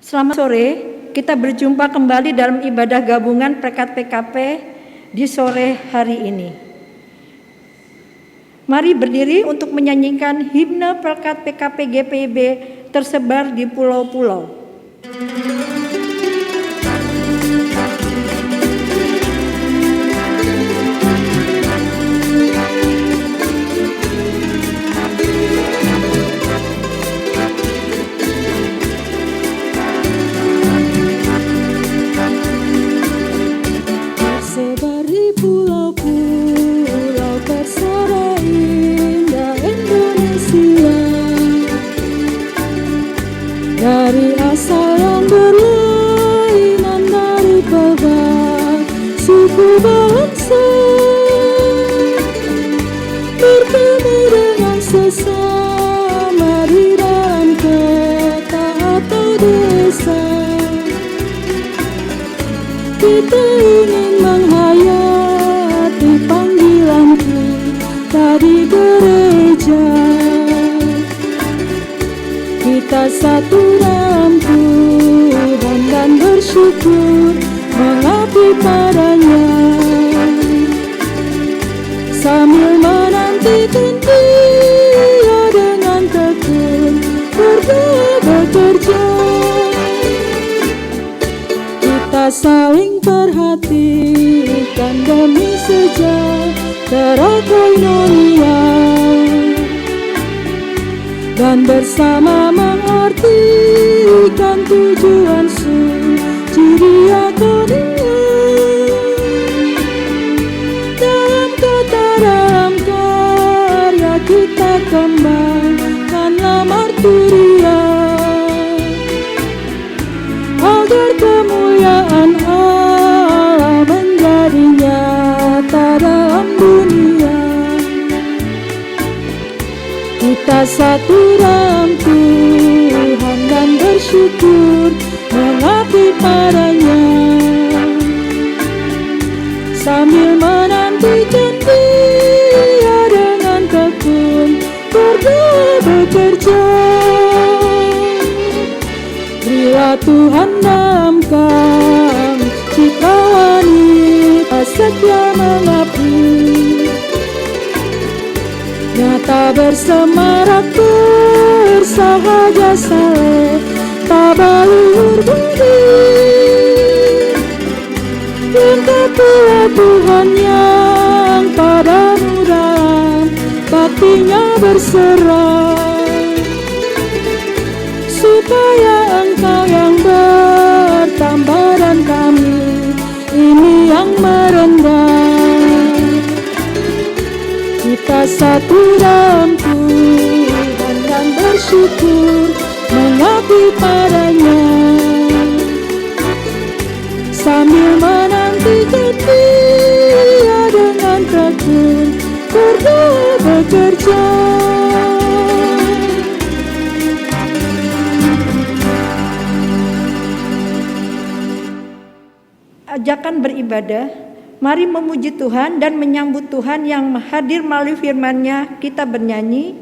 Selamat sore, kita berjumpa kembali dalam ibadah gabungan Perekat PKP di sore hari ini. Mari berdiri untuk menyanyikan himne Perekat PKP GPIB tersebar di pulau-pulau. Dari asal yang berlainan, dari pelbagai suku bangsa, bertemu dengan sesama di dalam kota atau desa. Kita ingin menghayati panggilan kita di gereja. Kita satu dalam Tuhan dan bersyukur mengabdi padanya, sambil menantikan Dia dengan tekun bekerja. Kita saling perhatikan demi sejahtera koinonia, dan bersama mengartikan tujuan suci diakonia. Dalam kata, dalam karya kita kembangkanlah marturia, agar kemuliaan Allah menjadi nyata dalam dunia. Kita satu dalam Tuhan dan bersyukur mengabdi padanya, sambil menantikan Dia dengan tekun bekerja. Berilah Tuhan dalam kami cipta wanita setia mengabdi, nyata bersemarak bersahaja saleh tabalur budi. Bintang pula Tuhan yang padamu dalam baktinya berserah, supaya Engkau yang bertambah dan kami ini yang merendah. Kita satu dalam Tuhan dan bersyukur mengabdi padanya, sambil menantikan Dia dengan tekun bekerja. Ajakan beribadah, mari memuji Tuhan dan menyambut Tuhan yang hadir melalui firman-Nya. Kita bernyanyi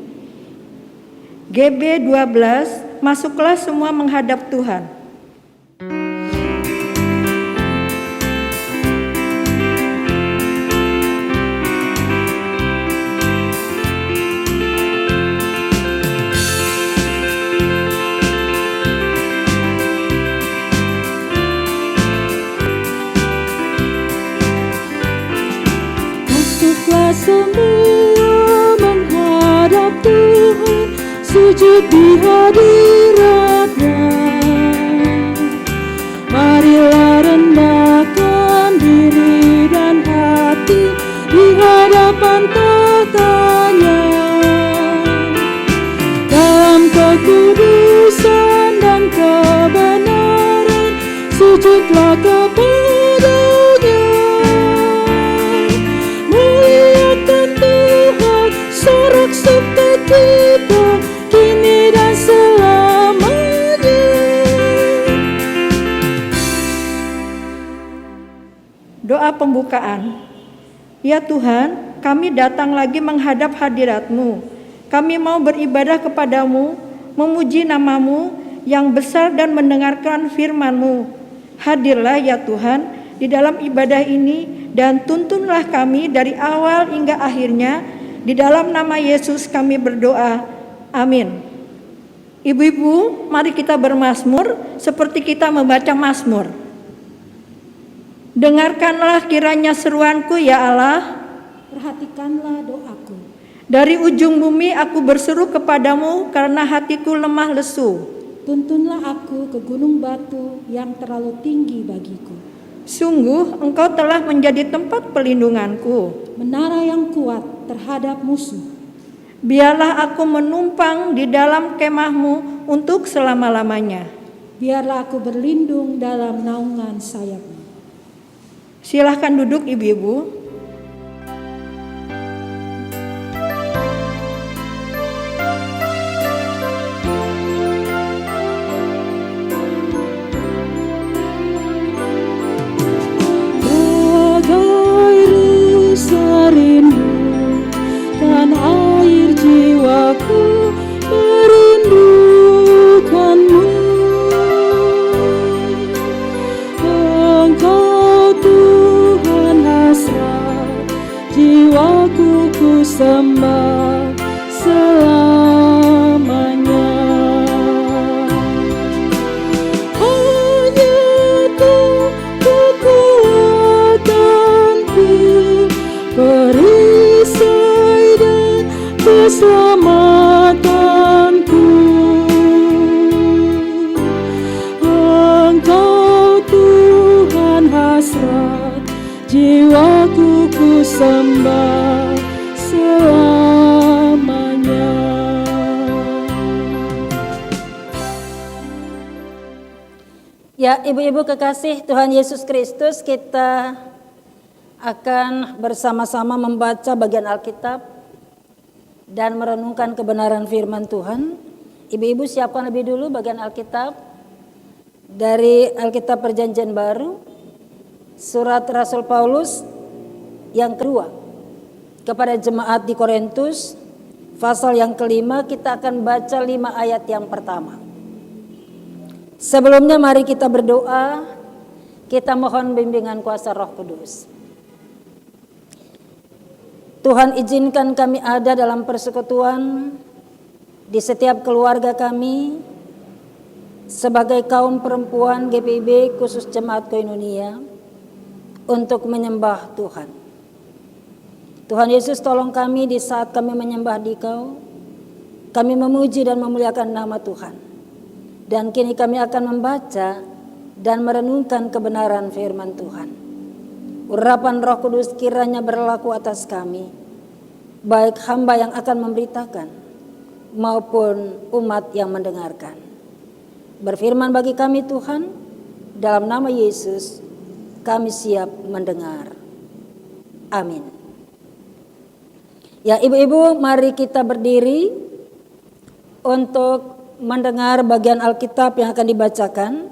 GB 12, masuklah semua menghadap Tuhan. Semua menghadap Tuhan, sujud di hadirat-Nya. Marilah rendahkan diri dan hati di hadapan tahtanya. Dalam kekudusan dan kebenaran, sujudlah kepada-Nya. Sorak sukacita kini dan selamanya. Doa pembukaan. Ya Tuhan, kami datang lagi menghadap hadirat-Mu. Kami mau beribadah kepadamu, memuji nama-Mu yang besar dan mendengarkan firman-Mu. Hadirlah ya Tuhan di dalam ibadah ini dan tuntunlah kami dari awal hingga akhirnya. Di dalam nama Yesus kami berdoa. Amin. Ibu-ibu, mari kita bermazmur seperti kita membaca mazmur. Dengarkanlah kiranya seruanku ya Allah. Perhatikanlah doaku. Dari ujung bumi aku berseru kepadamu karena hatiku lemah lesu. Tuntunlah aku ke gunung batu yang terlalu tinggi bagiku. Sungguh engkau telah menjadi tempat pelindunganku. Menara yang kuat terhadap musuh. Biarlah aku menumpang di dalam kemah-Mu untuk selama-lamanya. Biarlah aku berlindung dalam naungan sayap-Mu. Silahkan duduk ibu-ibu. Bagai rasa rindu dan air jiwaku merindukanmu. Engkau Tuhan hasrat jiwaku ku sembah selamanya. Hanya Kau kekuatanku, perisai dan keselamatanku. Engkau Tuhan hasrat jiwaku ku sembah selamanya. Ya, ibu-ibu kekasih Tuhan Yesus Kristus, kita akan bersama-sama membaca bagian Alkitab dan merenungkan kebenaran firman Tuhan. Ibu-ibu siapkan lebih dulu bagian Alkitab dari Alkitab Perjanjian Baru, surat Rasul Paulus yang kedua kepada jemaat di Korintus, pasal yang kelima. Kita akan baca 5 ayat yang pertama. Sebelumnya mari kita berdoa, kita mohon bimbingan kuasa Roh Kudus. Tuhan, izinkan kami ada dalam persekutuan di setiap keluarga kami sebagai kaum perempuan GPIB khusus Jemaat Koinonia untuk menyembah Tuhan. Tuhan Yesus, tolong kami di saat kami menyembah Dikau, kami memuji dan memuliakan nama Tuhan. Dan kini kami akan membaca dan merenungkan kebenaran firman Tuhan. Urapan Roh Kudus kiranya berlaku atas kami, baik hamba yang akan memberitakan maupun umat yang mendengarkan. Berfirman bagi kami Tuhan, dalam nama Yesus kami siap mendengar. Amin. Ya, ibu-ibu, mari kita berdiri untuk mendengar bagian Alkitab yang akan dibacakan.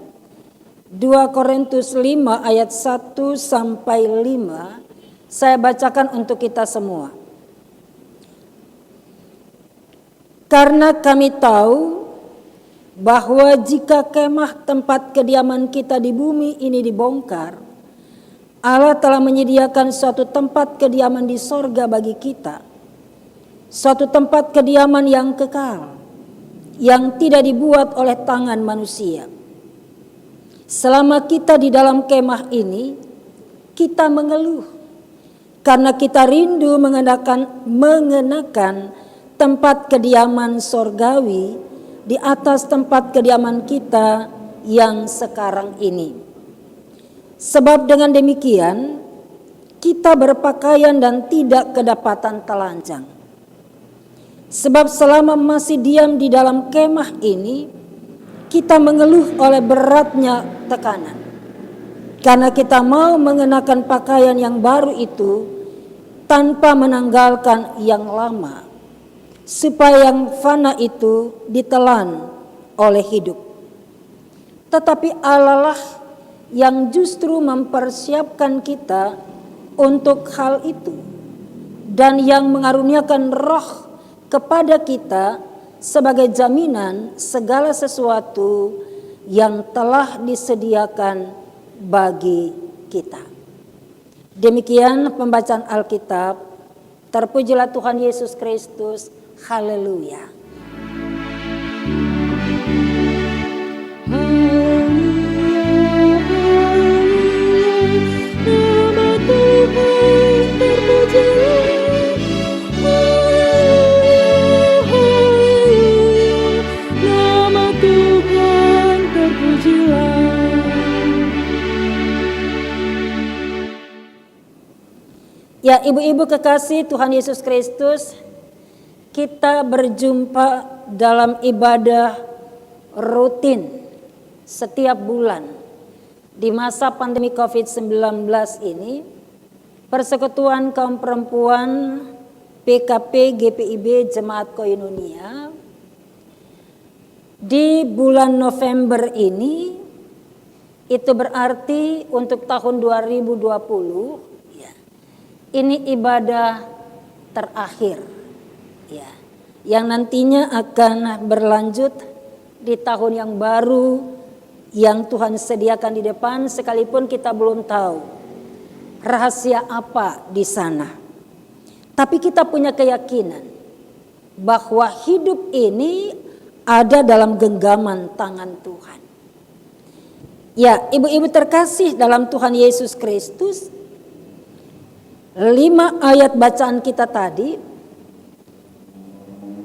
2 Korintus 5 ayat 1 sampai 5 saya bacakan untuk kita semua. Karena kami tahu bahwa jika kemah tempat kediaman kita di bumi ini dibongkar, Allah telah menyediakan suatu tempat kediaman di sorga bagi kita, suatu tempat kediaman yang kekal, yang tidak dibuat oleh tangan manusia. Selama kita di dalam kemah ini, kita mengeluh karena kita rindu mengenakan tempat kediaman sorgawi di atas tempat kediaman kita yang sekarang ini. Sebab dengan demikian, kita berpakaian dan tidak kedapatan telanjang. Sebab selama masih diam di dalam kemah ini, kita mengeluh oleh beratnya tekanan. Karena kita mau mengenakan pakaian yang baru itu tanpa menanggalkan yang lama, supaya yang fana itu ditelan oleh hidup. Tetapi Allah lah yang justru mempersiapkan kita untuk hal itu, dan yang mengaruniakan roh kepada kita sebagai jaminan segala sesuatu yang telah disediakan bagi kita. Demikian pembacaan Alkitab. Terpujilah Tuhan Yesus Kristus. Haleluya. Ya, ibu-ibu kekasih Tuhan Yesus Kristus, kita berjumpa dalam ibadah rutin setiap bulan di masa pandemi COVID-19 ini. Persekutuan kaum perempuan PKP GPIB Jemaat Koinonia di bulan November ini, itu berarti untuk tahun 2020 ini ibadah terakhir ya, yang nantinya akan berlanjut di tahun yang baru yang Tuhan sediakan di depan, sekalipun kita belum tahu rahasia apa di sana. Tapi kita punya keyakinan bahwa hidup ini ada dalam genggaman tangan Tuhan. Ya, ibu-ibu terkasih dalam Tuhan Yesus Kristus, 5 ayat bacaan kita tadi,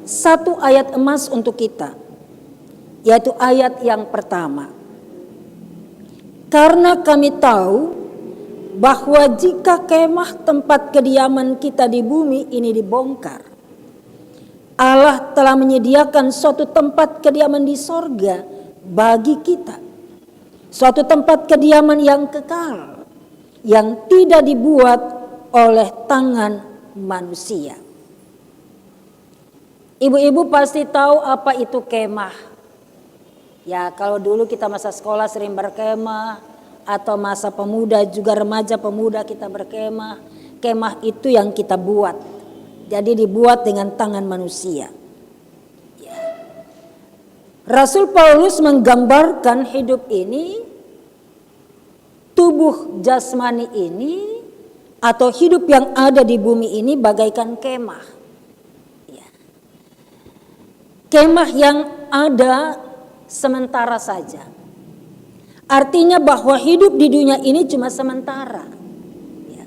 1 ayat emas untuk kita, yaitu ayat yang pertama. Karena kami tahu bahwa jika kemah tempat kediaman kita di bumi ini dibongkar, Allah telah menyediakan suatu tempat kediaman di sorga bagi kita. Suatu tempat kediaman yang kekal, yang tidak dibuat oleh tangan manusia. Ibu-ibu pasti tahu apa itu kemah. Ya, kalau dulu kita masa sekolah sering berkemah, atau masa pemuda juga remaja pemuda kita berkemah. Kemah itu yang kita buat. Jadi dibuat dengan tangan manusia. Ya. Rasul Paulus menggambarkan hidup ini, tubuh jasmani ini, atau hidup yang ada di bumi ini bagaikan kemah. Ya. Kemah yang ada sementara saja. Artinya bahwa hidup di dunia ini cuma sementara. Ya.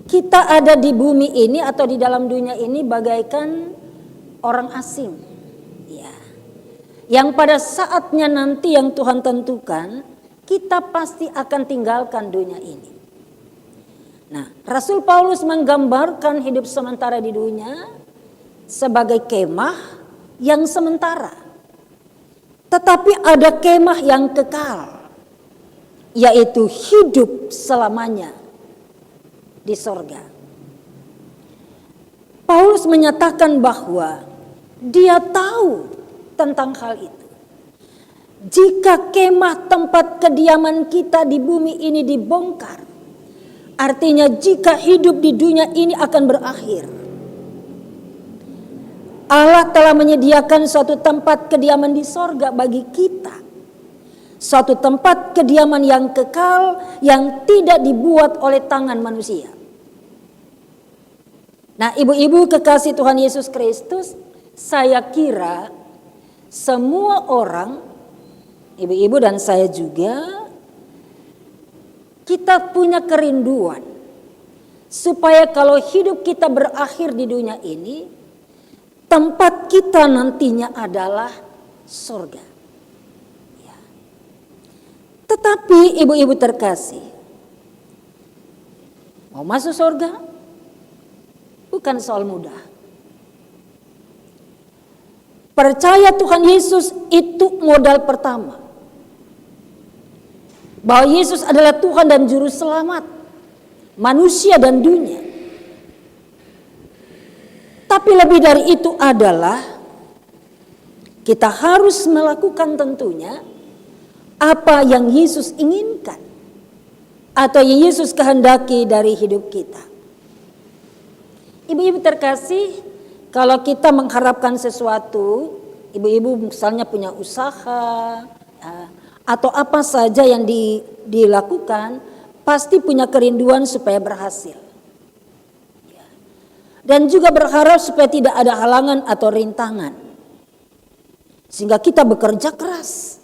Kita ada di bumi ini atau di dalam dunia ini bagaikan orang asing. Ya. Yang pada saatnya nanti yang Tuhan tentukan, kita pasti akan tinggalkan dunia ini. Nah, Rasul Paulus menggambarkan hidup sementara di dunia sebagai kemah yang sementara. Tetapi ada kemah yang kekal, yaitu hidup selamanya di sorga. Paulus menyatakan bahwa dia tahu tentang hal itu. Jika kemah tempat kediaman kita di bumi ini dibongkar, artinya jika hidup di dunia ini akan berakhir, Allah telah menyediakan suatu tempat kediaman di sorga bagi kita. Suatu tempat kediaman yang kekal, yang tidak dibuat oleh tangan manusia. Nah, ibu-ibu kekasih Tuhan Yesus Kristus, saya kira semua orang, ibu-ibu dan saya juga, kita punya kerinduan supaya kalau hidup kita berakhir di dunia ini, tempat kita nantinya adalah surga. Ya. Tetapi ibu-ibu terkasih, mau masuk surga bukan soal mudah. Percaya Tuhan Yesus itu modal pertama. Bahwa Yesus adalah Tuhan dan Juru Selamat manusia dan dunia. Tapi lebih dari itu adalah kita harus melakukan tentunya apa yang Yesus inginkan atau yang Yesus kehendaki dari hidup kita. Ibu-ibu terkasih, Kalau kita mengharapkan sesuatu, ibu-ibu misalnya punya usaha, atau apa saja yang dilakukan, pasti punya kerinduan supaya berhasil. Dan juga berharap supaya tidak ada halangan atau rintangan. Sehingga kita bekerja keras.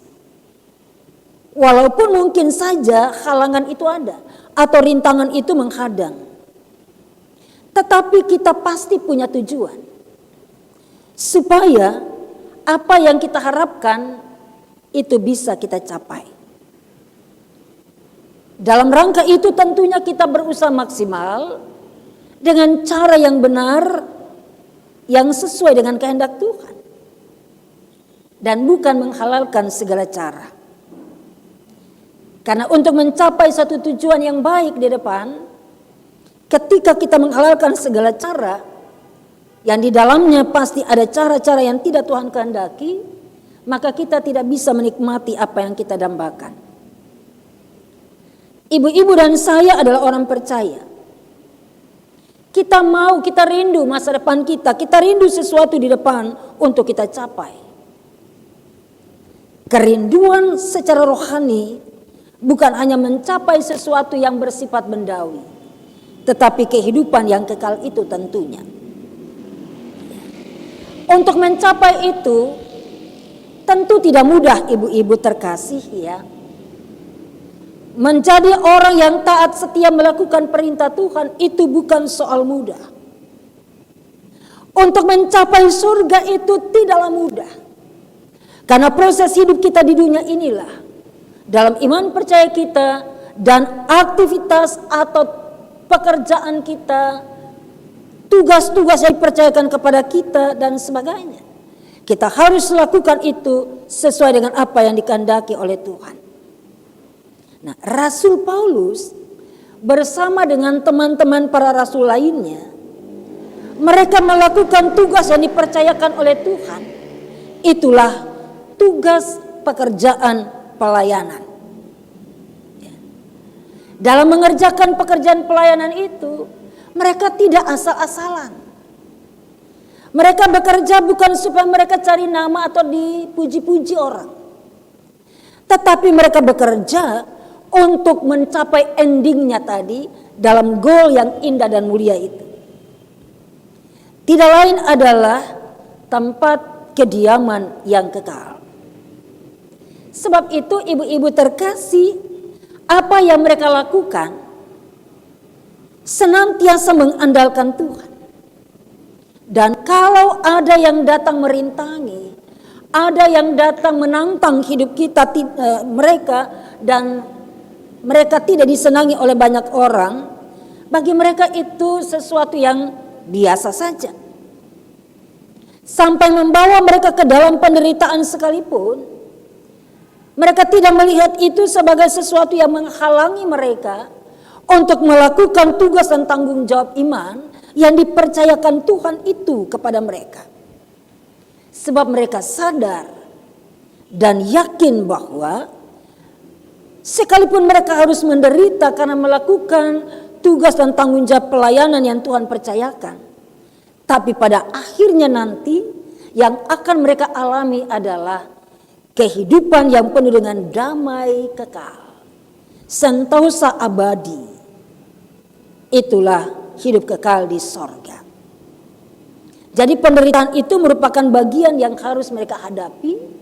Walaupun mungkin saja halangan itu ada atau rintangan itu menghadang. Tetapi kita pasti punya tujuan. Supaya apa yang kita harapkan itu bisa kita capai. Dalam rangka itu tentunya kita berusaha maksimal dengan cara yang benar, yang sesuai dengan kehendak Tuhan. Dan bukan menghalalkan segala cara. Karena untuk mencapai satu tujuan yang baik di depan, ketika kita menghalalkan segala cara, yang di dalamnya pasti ada cara-cara yang tidak Tuhan kehendaki, maka kita tidak bisa menikmati apa yang kita dambakan. Ibu-ibu dan saya adalah orang percaya. Kita mau, kita rindu masa depan kita rindu sesuatu di depan untuk kita capai. Kerinduan secara rohani bukan hanya mencapai sesuatu yang bersifat bendawi, tetapi kehidupan yang kekal itu tentunya. Untuk mencapai itu tentu tidak mudah, ibu-ibu terkasih ya. Menjadi orang yang taat setia melakukan perintah Tuhan itu bukan soal mudah. Untuk mencapai surga itu tidaklah mudah. Karena proses hidup kita di dunia inilah, dalam iman percaya kita dan aktivitas atau pekerjaan kita, tugas-tugas yang dipercayakan kepada kita dan sebagainya. Kita harus lakukan itu sesuai dengan apa yang dikehendaki oleh Tuhan. Nah, Rasul Paulus bersama dengan teman-teman para rasul lainnya, mereka melakukan tugas yang dipercayakan oleh Tuhan. Itulah tugas pekerjaan pelayanan. Dalam mengerjakan pekerjaan pelayanan itu, mereka tidak asal-asalan. Mereka bekerja bukan supaya mereka cari nama atau dipuji-puji orang. Tetapi mereka bekerja untuk mencapai endingnya tadi dalam goal yang indah dan mulia itu. Tidak lain adalah tempat kediaman yang kekal. Sebab itu ibu-ibu terkasih, apa yang mereka lakukan senantiasa mengandalkan Tuhan. Dan kalau ada yang datang merintangi, ada yang datang menantang hidup kita, mereka tidak disenangi oleh banyak orang, bagi mereka itu sesuatu yang biasa saja. Sampai membawa mereka ke dalam penderitaan sekalipun, mereka tidak melihat itu sebagai sesuatu yang menghalangi mereka untuk melakukan tugas dan tanggung jawab iman yang dipercayakan Tuhan itu kepada mereka. Sebab mereka sadar dan yakin bahwa sekalipun mereka harus menderita karena melakukan tugas dan tanggung jawab pelayanan yang Tuhan percayakan, tapi pada akhirnya nanti yang akan mereka alami adalah kehidupan yang penuh dengan damai kekal, sentosa abadi. Itulah hidup kekal di sorga. Jadi penderitaan itu merupakan bagian yang harus mereka hadapi.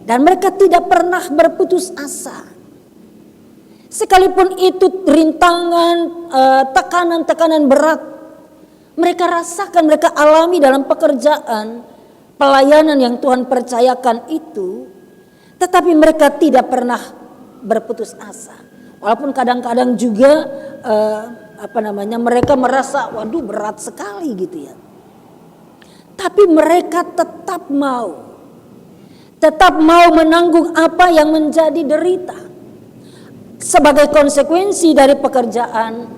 Dan mereka tidak pernah berputus asa. Sekalipun itu rintangan, tekanan-tekanan berat, mereka rasakan, mereka alami dalam pekerjaan, pelayanan yang Tuhan percayakan itu, tetapi mereka tidak pernah berputus asa. Walaupun kadang-kadang juga mereka merasa, waduh berat sekali gitu ya. Tapi mereka tetap mau menanggung apa yang menjadi derita sebagai konsekuensi dari pekerjaan,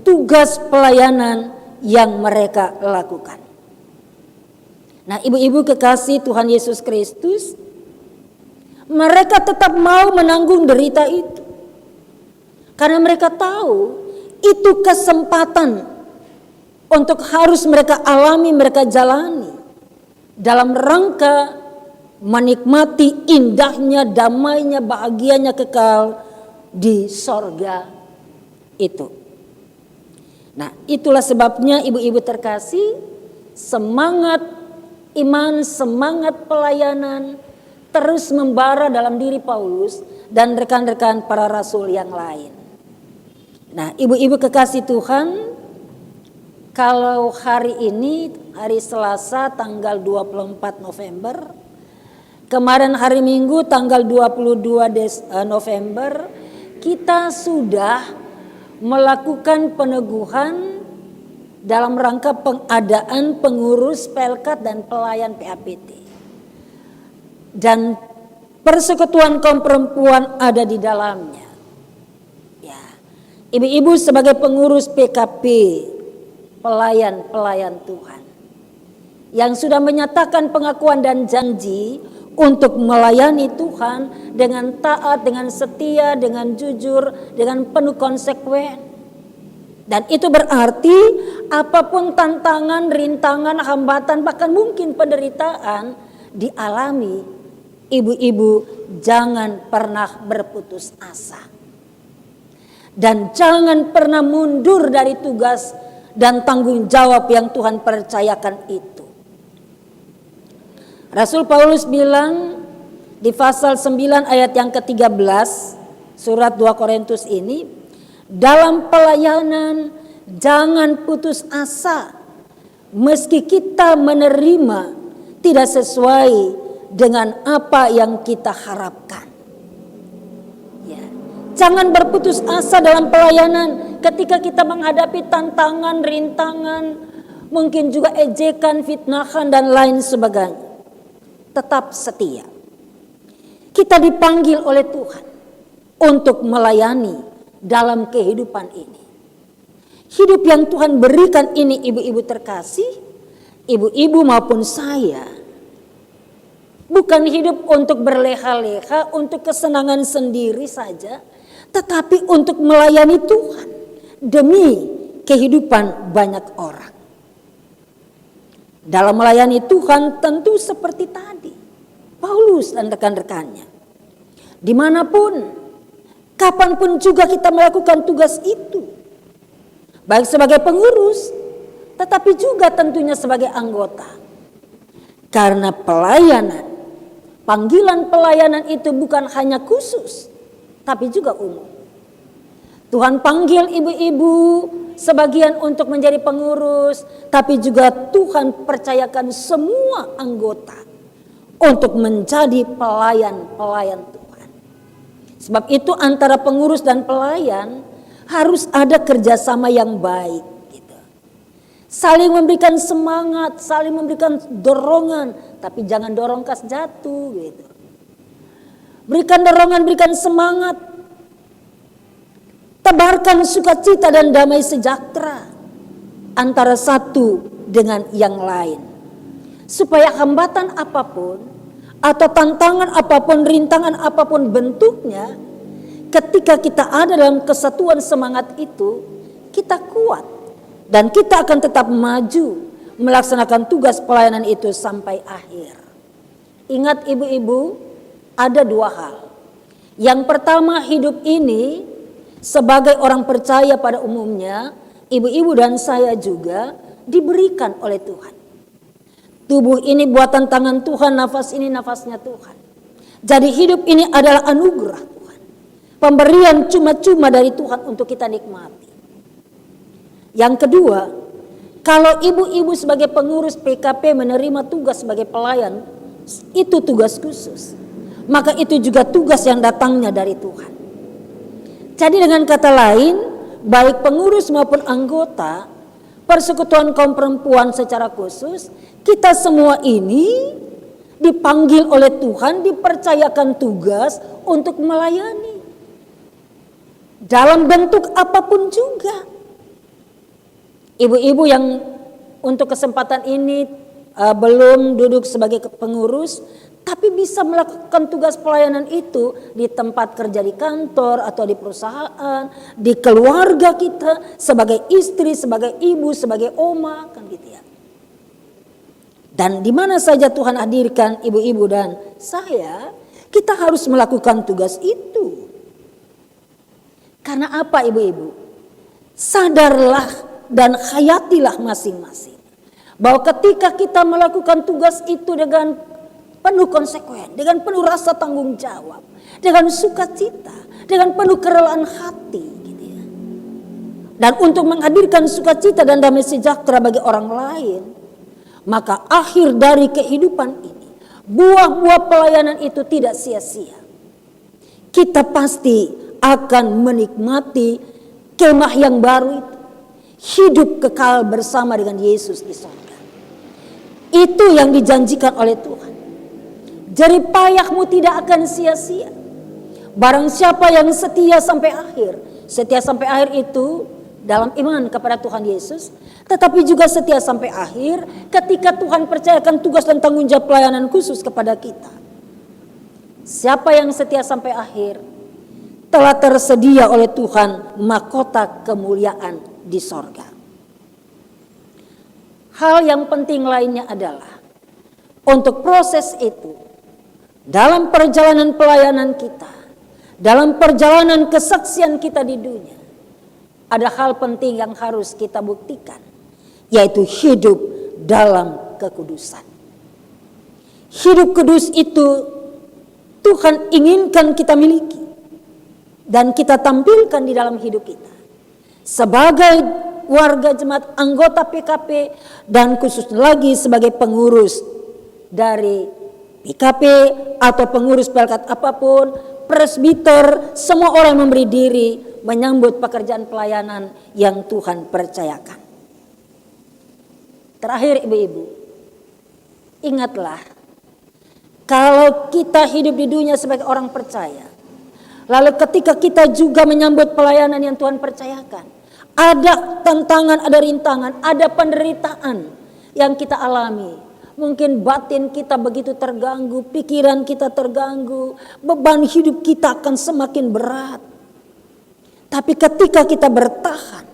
tugas pelayanan yang mereka lakukan. Nah, ibu-ibu kekasih Tuhan Yesus Kristus, mereka tetap mau menanggung derita itu karena mereka tahu itu kesempatan untuk harus mereka alami, mereka jalani dalam rangka menikmati indahnya, damainya, bahagianya kekal di sorga itu. Nah, itulah sebabnya ibu-ibu terkasih, semangat iman, semangat pelayanan terus membara dalam diri Paulus dan rekan-rekan para rasul yang lain. Nah, ibu-ibu kekasih Tuhan, kalau hari ini, hari Selasa tanggal 24 November, kemarin hari Minggu tanggal 22 November, kita sudah melakukan peneguhan dalam rangka pengadaan pengurus Pelkat dan pelayan PAPT. Dan persekutuan kaum perempuan ada di dalamnya. Ya, ibu-ibu sebagai pengurus PKP, pelayan-pelayan Tuhan, yang sudah menyatakan pengakuan dan janji untuk melayani Tuhan dengan taat, dengan setia, dengan jujur, dengan penuh konsekuen. Dan itu berarti apapun tantangan, rintangan, hambatan, bahkan mungkin penderitaan dialami, ibu-ibu jangan pernah berputus asa. Dan jangan pernah mundur dari tugas dan tanggung jawab yang Tuhan percayakan itu. Rasul Paulus bilang di pasal 9 ayat yang ke-13 surat 2 Korintus ini, dalam pelayanan jangan putus asa meski kita menerima tidak sesuai dengan apa yang kita harapkan. Ya. Jangan berputus asa dalam pelayanan ketika kita menghadapi tantangan, rintangan, mungkin juga ejekan, fitnahan dan lain sebagainya. Tetap setia. Kita dipanggil oleh Tuhan untuk melayani dalam kehidupan ini. Hidup yang Tuhan berikan ini, ibu-ibu terkasih, ibu-ibu maupun saya, bukan hidup untuk berleha-leha, untuk kesenangan sendiri saja, tetapi untuk melayani Tuhan demi kehidupan banyak orang. Dalam melayani Tuhan tentu seperti tadi, Paulus dan rekan-rekannya. Dimanapun, kapanpun juga kita melakukan tugas itu. Baik sebagai pengurus, tetapi juga tentunya sebagai anggota. Karena pelayanan, panggilan pelayanan itu bukan hanya khusus, tapi juga umum. Tuhan panggil ibu-ibu sebagian untuk menjadi pengurus, tapi juga Tuhan percayakan semua anggota untuk menjadi pelayan-pelayan Tuhan. Sebab itu antara pengurus dan pelayan harus ada kerjasama yang baik. Gitu. Saling memberikan semangat, saling memberikan dorongan, tapi jangan dorong kas jatuh. Gitu. Berikan dorongan, berikan semangat. Tebarkan sukacita dan damai sejahtera antara satu dengan yang lain. Supaya hambatan apapun atau tantangan apapun, rintangan apapun bentuknya, ketika kita ada dalam kesatuan semangat itu, kita kuat. Dan kita akan tetap maju melaksanakan tugas pelayanan itu sampai akhir. Ingat ibu-ibu, ada dua hal. Yang pertama, hidup ini sebagai orang percaya pada umumnya, ibu-ibu dan saya juga diberikan oleh Tuhan. Tubuh ini buatan tangan Tuhan, nafas ini nafasnya Tuhan. Jadi hidup ini adalah anugerah Tuhan. Pemberian cuma-cuma dari Tuhan untuk kita nikmati. Yang kedua, kalau ibu-ibu sebagai pengurus PKP menerima tugas sebagai pelayan, itu tugas khusus. Maka itu juga tugas yang datangnya dari Tuhan. Jadi dengan kata lain, baik pengurus maupun anggota persekutuan kaum perempuan secara khusus, kita semua ini dipanggil oleh Tuhan, dipercayakan tugas untuk melayani. Dalam bentuk apapun juga. Ibu-ibu yang untuk kesempatan ini belum duduk sebagai pengurus, Tapi bisa melakukan tugas pelayanan itu di tempat kerja di kantor atau di perusahaan, di keluarga kita, sebagai istri, sebagai ibu, sebagai oma, kan gitu ya. Dan di mana saja Tuhan hadirkan ibu-ibu dan saya, kita harus melakukan tugas itu. Karena apa ibu-ibu? Sadarlah dan hayatilah masing-masing. Bahwa ketika kita melakukan tugas itu dengan penuh konsekuen, dengan penuh rasa tanggung jawab, dengan sukacita, dengan penuh kerelaan hati, gitu ya. Dan untuk menghadirkan sukacita dan damai sejahtera bagi orang lain, maka akhir dari kehidupan ini, buah-buah pelayanan itu tidak sia-sia. Kita pasti akan menikmati kemah yang baru itu, hidup kekal bersama dengan Yesus di surga. Itu yang dijanjikan oleh Tuhan. Jerih payahmu tidak akan sia-sia. Barang siapa yang setia sampai akhir. Setia sampai akhir itu dalam iman kepada Tuhan Yesus. Tetapi juga setia sampai akhir ketika Tuhan percayakan tugas dan tanggung jawab pelayanan khusus kepada kita. Siapa yang setia sampai akhir telah tersedia oleh Tuhan mahkota kemuliaan di sorga. Hal yang penting lainnya adalah untuk proses itu, dalam perjalanan pelayanan kita, dalam perjalanan kesaksian kita di dunia, ada hal penting yang harus kita buktikan, yaitu hidup dalam kekudusan. Hidup kudus itu Tuhan inginkan kita miliki dan kita tampilkan di dalam hidup kita. Sebagai warga jemaat, anggota PKP, dan khusus lagi sebagai pengurus dari PKP atau pengurus pelkat apapun, presbiter, semua orang memberi diri menyambut pekerjaan pelayanan yang Tuhan percayakan. Terakhir ibu-ibu, ingatlah kalau kita hidup di dunia sebagai orang percaya, lalu ketika kita juga menyambut pelayanan yang Tuhan percayakan, ada tantangan, ada rintangan, ada penderitaan yang kita alami. Mungkin batin kita begitu terganggu, pikiran kita terganggu, beban hidup kita akan semakin berat. Tapi ketika kita bertahan,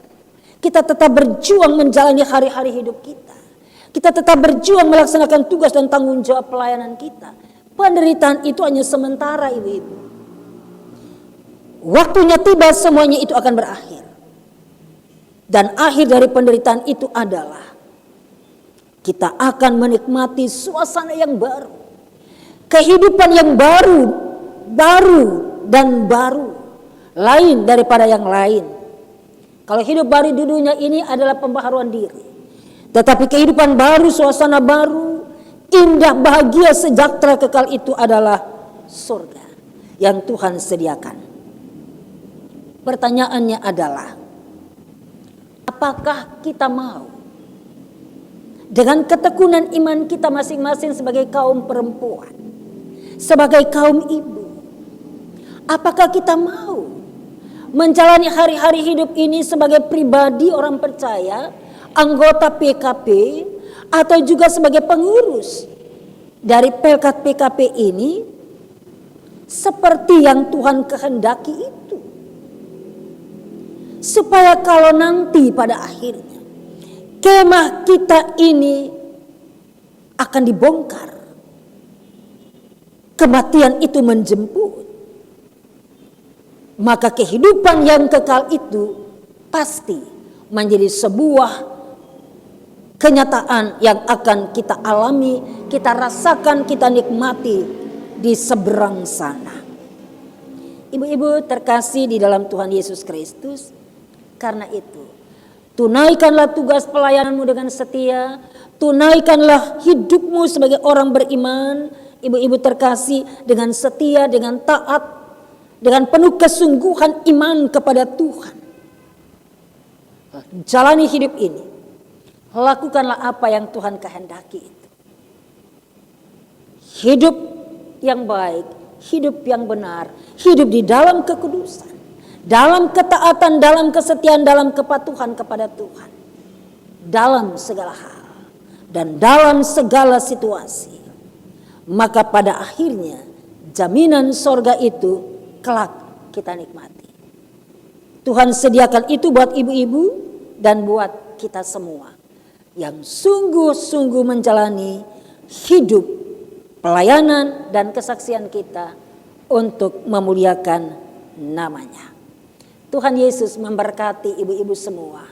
kita tetap berjuang menjalani hari-hari hidup kita. Kita tetap berjuang melaksanakan tugas dan tanggung jawab pelayanan kita. Penderitaan itu hanya sementara ibu-ibu. Waktunya tiba semuanya itu akan berakhir. Dan akhir dari penderitaan itu adalah kita akan menikmati suasana yang baru. Kehidupan yang baru dan baru. Lain daripada yang lain. Kalau hidup baru di dunia ini adalah pembaharuan diri. Tetapi kehidupan baru, suasana baru, indah, bahagia, sejahtera kekal itu adalah surga yang Tuhan sediakan. Pertanyaannya adalah, apakah kita mau dengan ketekunan iman kita masing-masing sebagai kaum perempuan, sebagai kaum ibu, apakah kita mau menjalani hari-hari hidup ini sebagai pribadi orang percaya, anggota PKP, atau juga sebagai pengurus dari pelkat PKP ini seperti yang Tuhan kehendaki itu? Supaya kalau nanti pada akhirnya kemah kita ini akan dibongkar, kematian itu menjemput, maka kehidupan yang kekal itu pasti menjadi sebuah kenyataan yang akan kita alami, kita rasakan, kita nikmati di seberang sana. Ibu-ibu terkasih di dalam Tuhan Yesus Kristus, karena itu, tunaikanlah tugas pelayananmu dengan setia, tunaikanlah hidupmu sebagai orang beriman, ibu-ibu terkasih, dengan setia, dengan taat, dengan penuh kesungguhan iman kepada Tuhan. Jalani hidup ini, lakukanlah apa yang Tuhan kehendaki itu. Hidup yang baik, hidup yang benar, hidup di dalam kekudusan, dalam ketaatan, dalam kesetiaan, dalam kepatuhan kepada Tuhan. Dalam segala hal dan dalam segala situasi. maka pada akhirnya jaminan sorga itu kelak kita nikmati. Tuhan sediakan itu buat ibu-ibu dan buat kita semua yang sungguh-sungguh menjalani hidup pelayanan dan kesaksian kita untuk memuliakan namanya. Tuhan Yesus memberkati ibu-ibu semua,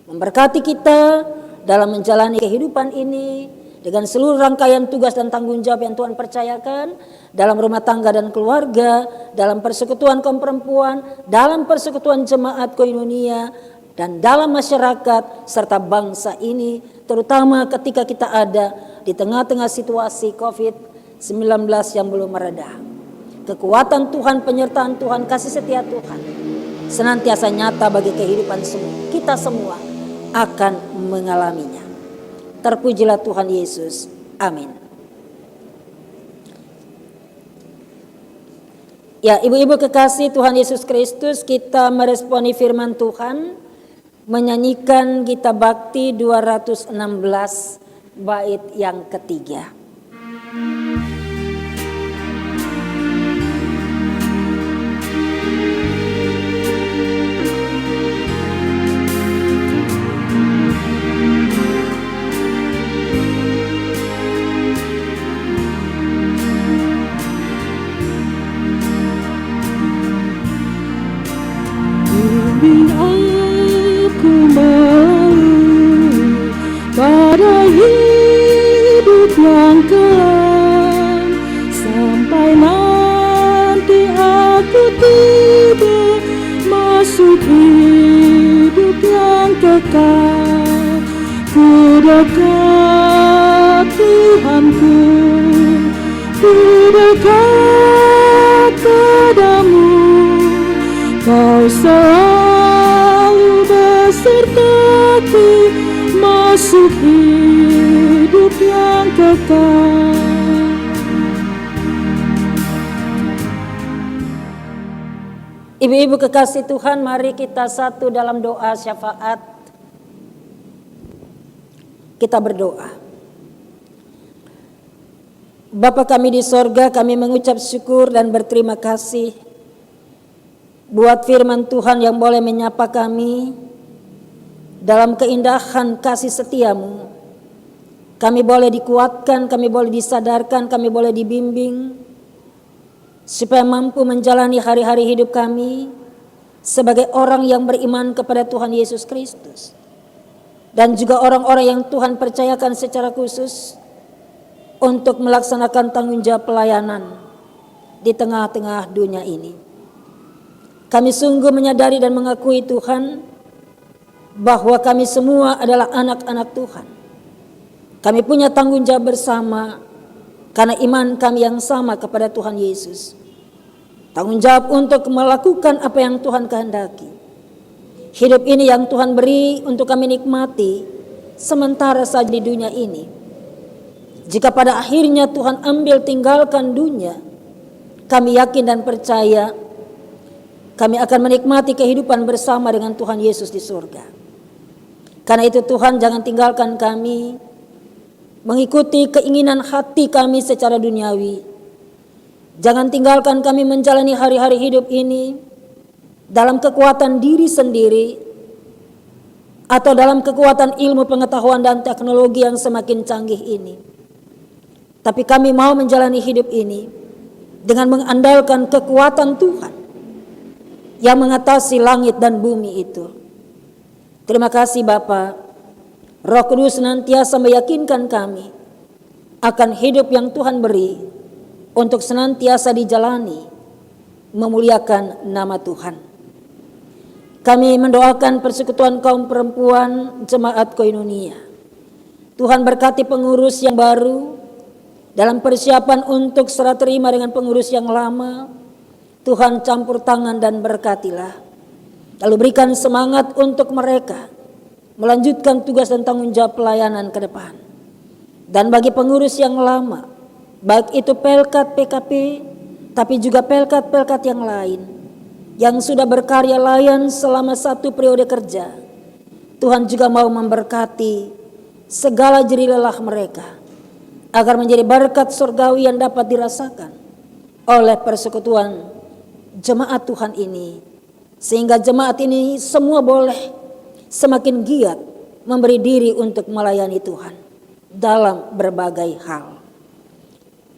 memberkati kita dalam menjalani kehidupan ini dengan seluruh rangkaian tugas dan tanggung jawab yang Tuhan percayakan dalam rumah tangga dan keluarga, dalam persekutuan kaum perempuan, dalam persekutuan jemaat Koinonia, dan dalam masyarakat serta bangsa ini, terutama ketika kita ada di tengah-tengah situasi COVID-19 yang belum mereda. Kekuatan Tuhan, penyertaan Tuhan, kasih setia Tuhan senantiasa nyata bagi kehidupan semua. Kita semua akan mengalaminya. Terpujilah Tuhan Yesus. Amin. Ya, ibu-ibu kekasih Tuhan Yesus Kristus, kita meresponi firman Tuhan, menyanyikan Gita Bakti 216 bait yang ketiga. Pada hidup yang kelam, sampai nanti aku tiba masuk hidup yang kekal. Ku dekat Tuhanku, ku dekat padamu, Kau selalu besertaku masuk hidup yang kekal. Ibu-ibu kekasih Tuhan, mari kita satu dalam doa syafaat. Kita berdoa. Bapa kami di sorga, kami mengucap syukur dan berterima kasih buat firman Tuhan yang boleh menyapa kami dalam keindahan kasih setiamu. Kami boleh dikuatkan, kami boleh disadarkan, kami boleh dibimbing supaya mampu menjalani hari-hari hidup kami sebagai orang yang beriman kepada Tuhan Yesus Kristus, dan juga orang-orang yang Tuhan percayakan secara khusus untuk melaksanakan tanggung jawab pelayanan di tengah-tengah dunia ini. Kami sungguh menyadari dan mengakui Tuhan bahwa kami semua adalah anak-anak Tuhan. Kami punya tanggung jawab bersama karena iman kami yang sama kepada Tuhan Yesus. Tanggung jawab untuk melakukan apa yang Tuhan kehendaki. Hidup ini yang Tuhan beri untuk kami nikmati sementara saja di dunia ini. Jika pada akhirnya Tuhan ambil tinggalkan dunia, kami yakin dan percaya kami akan menikmati kehidupan bersama dengan Tuhan Yesus di surga. Karena itu Tuhan, jangan tinggalkan kami mengikuti keinginan hati kami secara duniawi. Jangan tinggalkan kami menjalani hari-hari hidup ini dalam kekuatan diri sendiri atau dalam kekuatan ilmu pengetahuan dan teknologi yang semakin canggih ini. Tapi kami mau menjalani hidup ini dengan mengandalkan kekuatan Tuhan yang mengatasi langit dan bumi itu. Terima kasih Bapa. Roh Kudus senantiasa meyakinkan kami akan hidup yang Tuhan beri untuk senantiasa dijalani memuliakan nama Tuhan. Kami mendoakan persekutuan kaum perempuan Jemaat Koinonia. Tuhan berkati pengurus yang baru dalam persiapan untuk serah terima dengan pengurus yang lama. Tuhan campur tangan dan berkatilah. Lalu berikan semangat untuk mereka melanjutkan tugas dan tanggung jawab pelayanan ke depan. Dan bagi pengurus yang lama, baik itu Pelkat PKP, tapi juga Pelkat-Pelkat yang lain, yang sudah berkarya layan selama 1 periode kerja, Tuhan juga mau memberkati segala jerih lelah mereka. agar menjadi berkat surgawi yang dapat dirasakan oleh persekutuan jemaat Tuhan ini, sehingga jemaat ini semua boleh semakin giat memberi diri untuk melayani Tuhan dalam berbagai hal.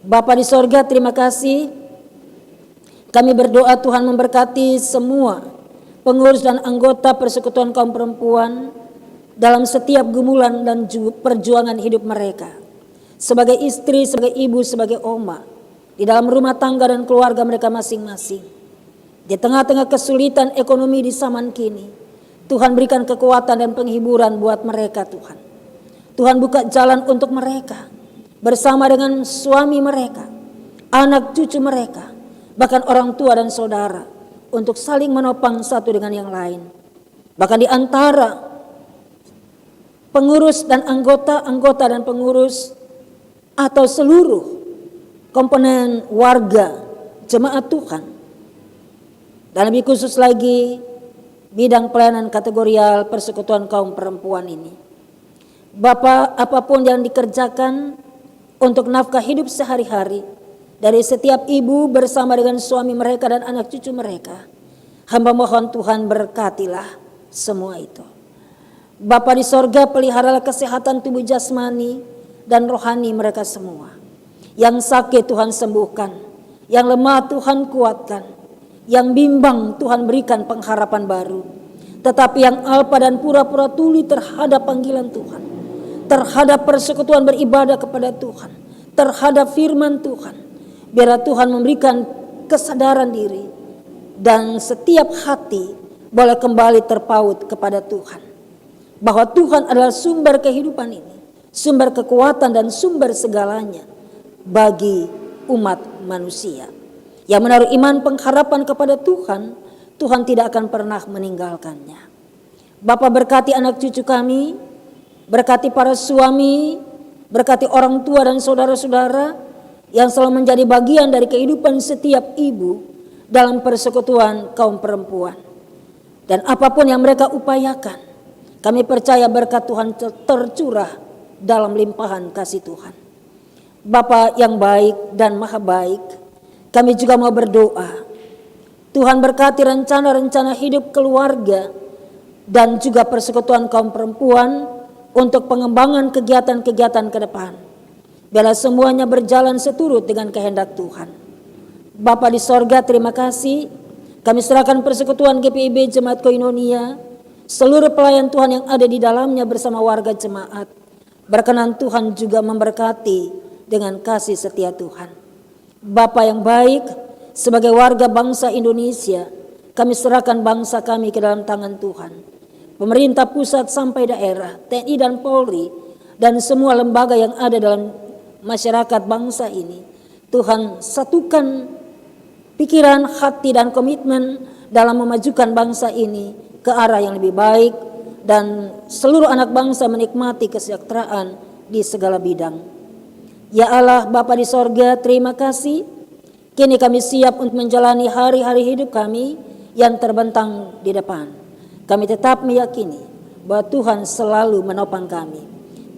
Bapa di sorga, terima kasih. Kami berdoa Tuhan memberkati semua pengurus dan anggota persekutuan kaum perempuan dalam setiap gumulan dan perjuangan hidup mereka. Sebagai istri, sebagai ibu, sebagai oma, di dalam rumah tangga dan keluarga mereka masing-masing. Di tengah-tengah kesulitan ekonomi di zaman kini, Tuhan berikan kekuatan dan penghiburan buat mereka Tuhan. Tuhan buka jalan untuk mereka, bersama dengan suami mereka, anak cucu mereka, bahkan orang tua dan saudara, untuk saling menopang satu dengan yang lain. Bahkan di antara pengurus dan anggota dan pengurus atau seluruh komponen warga jemaat Tuhan, dan lebih khusus lagi bidang pelayanan kategorial persekutuan kaum perempuan ini. Bapak, apapun yang dikerjakan untuk nafkah hidup sehari-hari dari setiap ibu bersama dengan suami mereka dan anak cucu mereka, hamba mohon Tuhan berkatilah semua itu. Bapa di sorga, peliharalah kesehatan tubuh jasmani dan rohani mereka semua. Yang sakit Tuhan sembuhkan, yang lemah Tuhan kuatkan, yang bimbang Tuhan berikan pengharapan baru. Tetapi yang alpa dan pura-pura tuli terhadap panggilan Tuhan, terhadap persekutuan beribadah kepada Tuhan, terhadap firman Tuhan, biarlah Tuhan memberikan kesadaran diri dan setiap hati boleh kembali terpaut kepada Tuhan, bahwa Tuhan adalah sumber kehidupan ini, sumber kekuatan dan sumber segalanya bagi umat manusia. Yang menaruh iman pengharapan kepada Tuhan, Tuhan tidak akan pernah meninggalkannya. Bapa, berkati anak cucu kami, berkati para suami, berkati orang tua dan saudara-saudara yang selalu menjadi bagian dari kehidupan setiap ibu dalam persekutuan kaum perempuan. Dan apapun yang mereka upayakan, kami percaya berkat Tuhan tercurah dalam limpahan kasih Tuhan. Bapa yang baik dan maha baik, kami juga mau berdoa. Tuhan berkati rencana-rencana hidup keluarga dan juga persekutuan kaum perempuan untuk pengembangan kegiatan-kegiatan ke depan. Biarlah semuanya berjalan seturut dengan kehendak Tuhan. Bapa di sorga, terima kasih. Kami serahkan persekutuan GPIB Jemaat Koinonia, seluruh pelayan Tuhan yang ada di dalamnya bersama warga jemaat. Berkenan Tuhan juga memberkati dengan kasih setia Tuhan. Bapa yang baik, sebagai warga bangsa Indonesia, kami serahkan bangsa kami ke dalam tangan Tuhan. Pemerintah pusat sampai daerah, TNI dan Polri, dan semua lembaga yang ada dalam masyarakat bangsa ini, Tuhan satukan pikiran, hati, dan komitmen dalam memajukan bangsa ini ke arah yang lebih baik, dan seluruh anak bangsa menikmati kesejahteraan di segala bidang. Ya Allah, Bapa di sorga, terima kasih. Kini kami siap untuk menjalani hari-hari hidup kami yang terbentang di depan. Kami tetap meyakini bahwa Tuhan selalu menopang kami.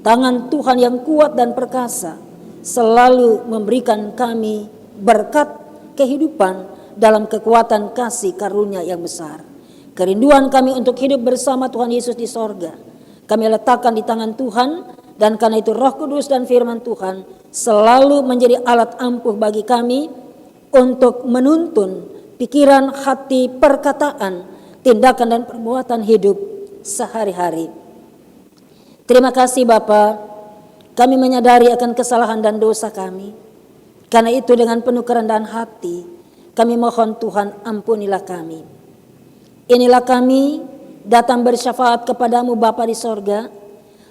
Tangan Tuhan yang kuat dan perkasa selalu memberikan kami berkat kehidupan dalam kekuatan kasih karunia yang besar. Kerinduan kami untuk hidup bersama Tuhan Yesus di sorga, kami letakkan di tangan Tuhan, dan karena itu Roh Kudus dan firman Tuhan selalu menjadi alat ampuh bagi kami untuk menuntun pikiran, hati, perkataan, tindakan dan perbuatan hidup sehari-hari. Terima kasih Bapa, kami menyadari akan kesalahan dan dosa kami. Karena itu dengan penuh kerendahan hati, kami mohon Tuhan ampunilah kami. Inilah kami datang bersyafaat kepadamu Bapa di sorga,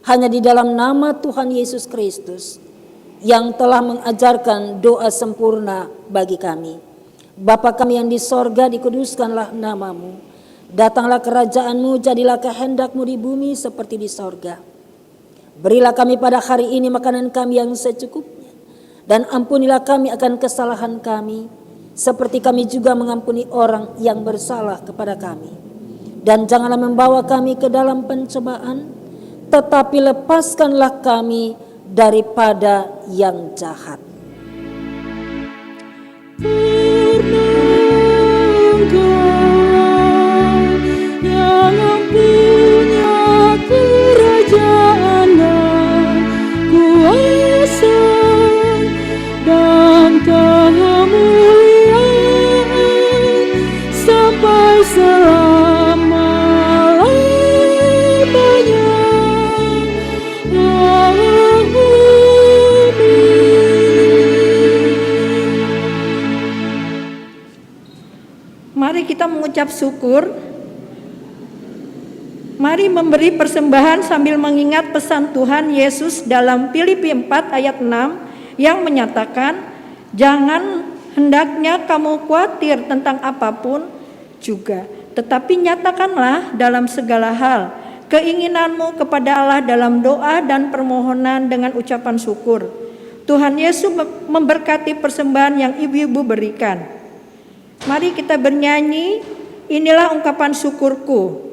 hanya di dalam nama Tuhan Yesus Kristus yang telah mengajarkan doa sempurna bagi kami. Bapa kami yang di sorga, dikuduskanlah namamu. Datanglah kerajaanmu, jadilah kehendakmu di bumi seperti di sorga. Berilah kami pada hari ini makanan kami yang secukupnya. Dan ampunilah kami akan kesalahan kami, seperti kami juga mengampuni orang yang bersalah kepada kami. Dan janganlah membawa kami ke dalam pencobaan, tetapi lepaskanlah kami daripada yang jahat. Yang punya kerajaan dan kuasa dan kemuliaan sampai selama-lamanya. Amin. Mari kita mengucap syukur. Mari memberi persembahan sambil mengingat pesan Tuhan Yesus dalam Filipi 4 ayat 6 yang menyatakan, jangan hendaknya kamu khawatir tentang apapun juga, tetapi nyatakanlah dalam segala hal keinginanmu kepada Allah dalam doa dan permohonan dengan ucapan syukur. Tuhan Yesus memberkati persembahan yang ibu-ibu berikan. Mari kita bernyanyi, inilah ungkapan syukurku.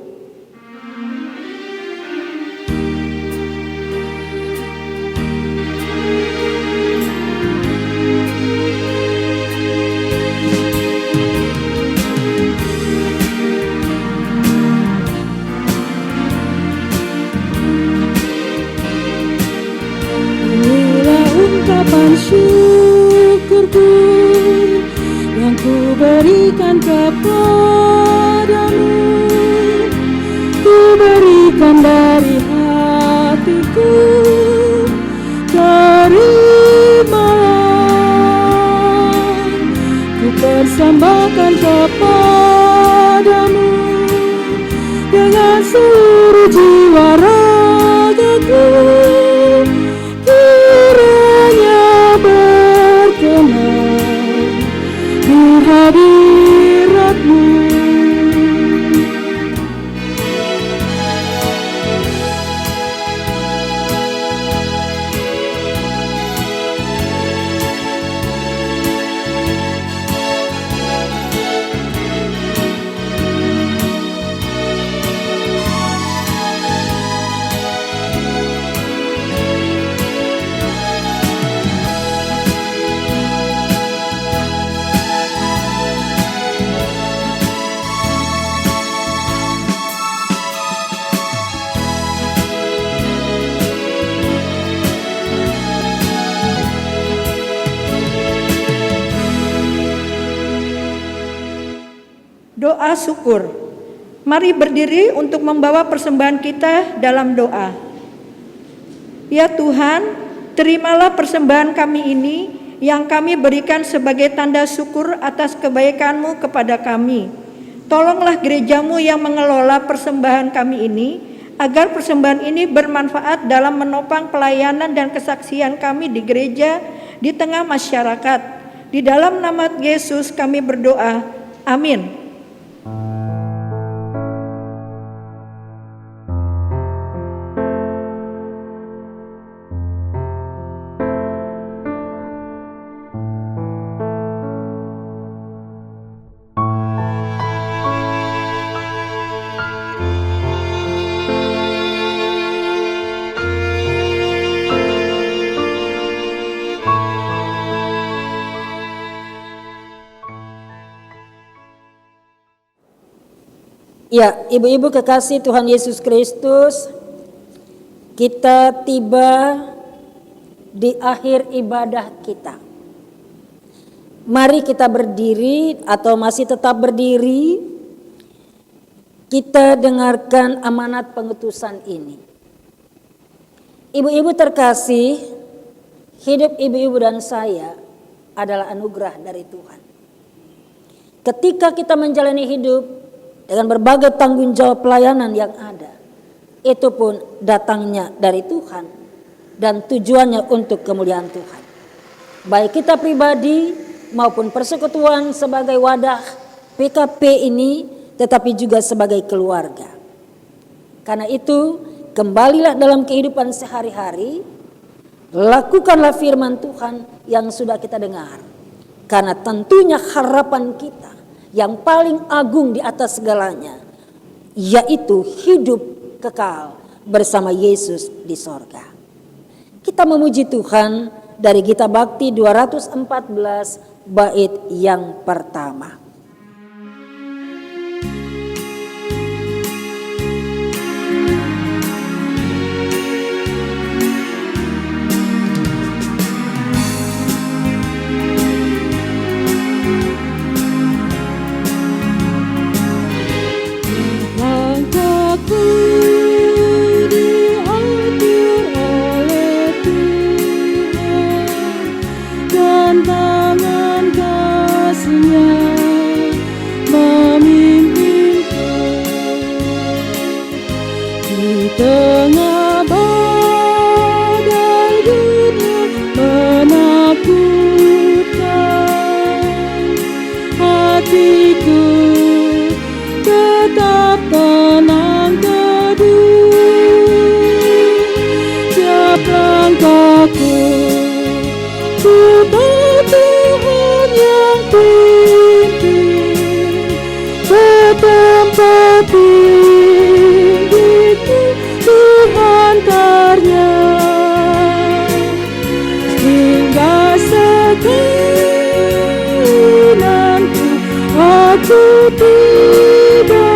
Inilah ungkapan syukurku yang ku berikan kepadamu. Ku berikan dari hatiku, terimalah. Ku persembahkan kepadamu dengan seluruh jiwa ragaku. Kiranya berkenan di hadirat-Mu. Doa syukur. Mari berdiri untuk membawa persembahan kita dalam doa. Ya Tuhan, terimalah persembahan kami ini yang kami berikan sebagai tanda syukur atas kebaikan-Mu kepada kami. Tolonglah gereja-Mu yang mengelola persembahan kami ini, agar persembahan ini bermanfaat dalam menopang pelayanan dan kesaksian kami di gereja, di tengah masyarakat. Di dalam nama Yesus kami berdoa. Amin. Ya, ibu-ibu kekasih Tuhan Yesus Kristus, kita tiba di akhir ibadah kita. Mari kita berdiri atau masih tetap berdiri, kita dengarkan amanat pengutusan ini. Ibu-ibu terkasih, hidup ibu-ibu dan saya adalah anugerah dari Tuhan. Ketika kita menjalani hidup dengan berbagai tanggung jawab pelayanan yang ada, itu pun datangnya dari Tuhan dan tujuannya untuk kemuliaan Tuhan. Baik kita pribadi maupun persekutuan sebagai wadah PKP ini, tetapi juga sebagai keluarga. Karena itu, kembalilah dalam kehidupan sehari-hari, lakukanlah firman Tuhan yang sudah kita dengar. Karena tentunya harapan kita yang paling agung di atas segalanya, yaitu hidup kekal bersama Yesus di sorga. Kita memuji Tuhan dari Gita Bakti 214 bait yang pertama. Langkahku diatur oleh Tuhan, dan tangan kasih-Nya memimpinku. Di tengah badai dunia menakutkan, hatiku tetap tenang teduh. Tiap langkahku ku tahu Tuhan yang pimpin, ke tempat tinggiku Tuhan hantarnya, hingga sekeinanku aku tiba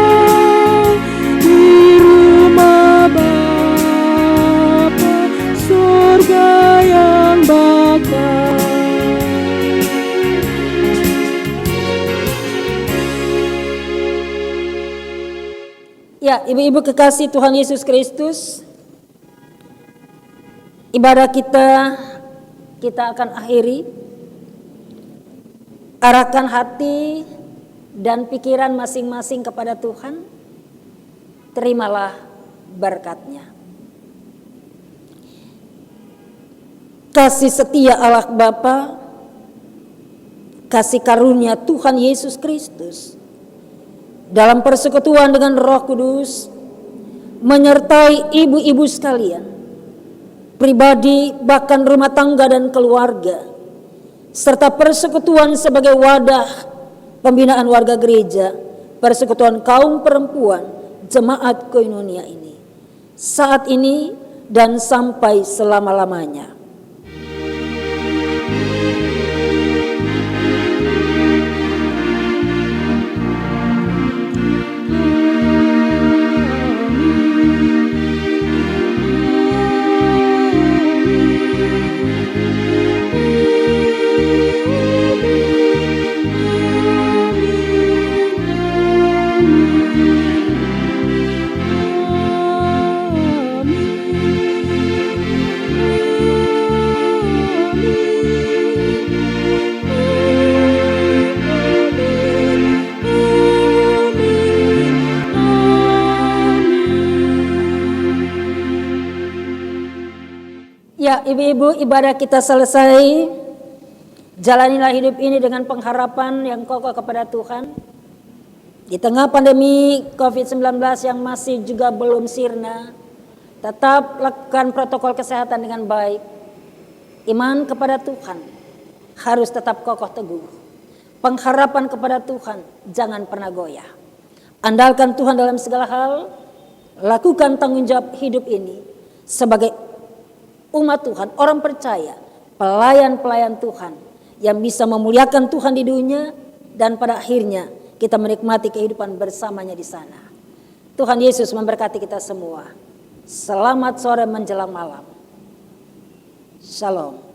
di rumah Bapa, surga yang bakal. Ya, ibu-ibu kekasih Tuhan Yesus Kristus, ibadah kita akan akhiri. Arahkan hati dan pikiran masing-masing kepada Tuhan. Terimalah berkat-Nya. Kasih setia Allah Bapa, kasih karunia Tuhan Yesus Kristus dalam persekutuan dengan Roh Kudus menyertai ibu-ibu sekalian, pribadi bahkan rumah tangga dan keluarga, serta persekutuan sebagai wadah pembinaan warga gereja, persekutuan kaum perempuan, jemaat koinonia ini, saat ini dan sampai selama-lamanya. Ya, ibu-ibu, ibadah kita selesai. Jalanilah hidup ini dengan pengharapan yang kokoh kepada Tuhan. Di tengah pandemi COVID-19 yang masih juga belum sirna, tetap lakukan protokol kesehatan dengan baik. Iman kepada Tuhan harus tetap kokoh teguh. Pengharapan kepada Tuhan jangan pernah goyah. Andalkan Tuhan dalam segala hal. Lakukan tanggung jawab hidup ini sebagai umat Tuhan, orang percaya, pelayan-pelayan Tuhan yang bisa memuliakan Tuhan di dunia, dan pada akhirnya kita menikmati kehidupan bersamanya di sana. Tuhan Yesus memberkati kita semua. Selamat sore menjelang malam. Shalom.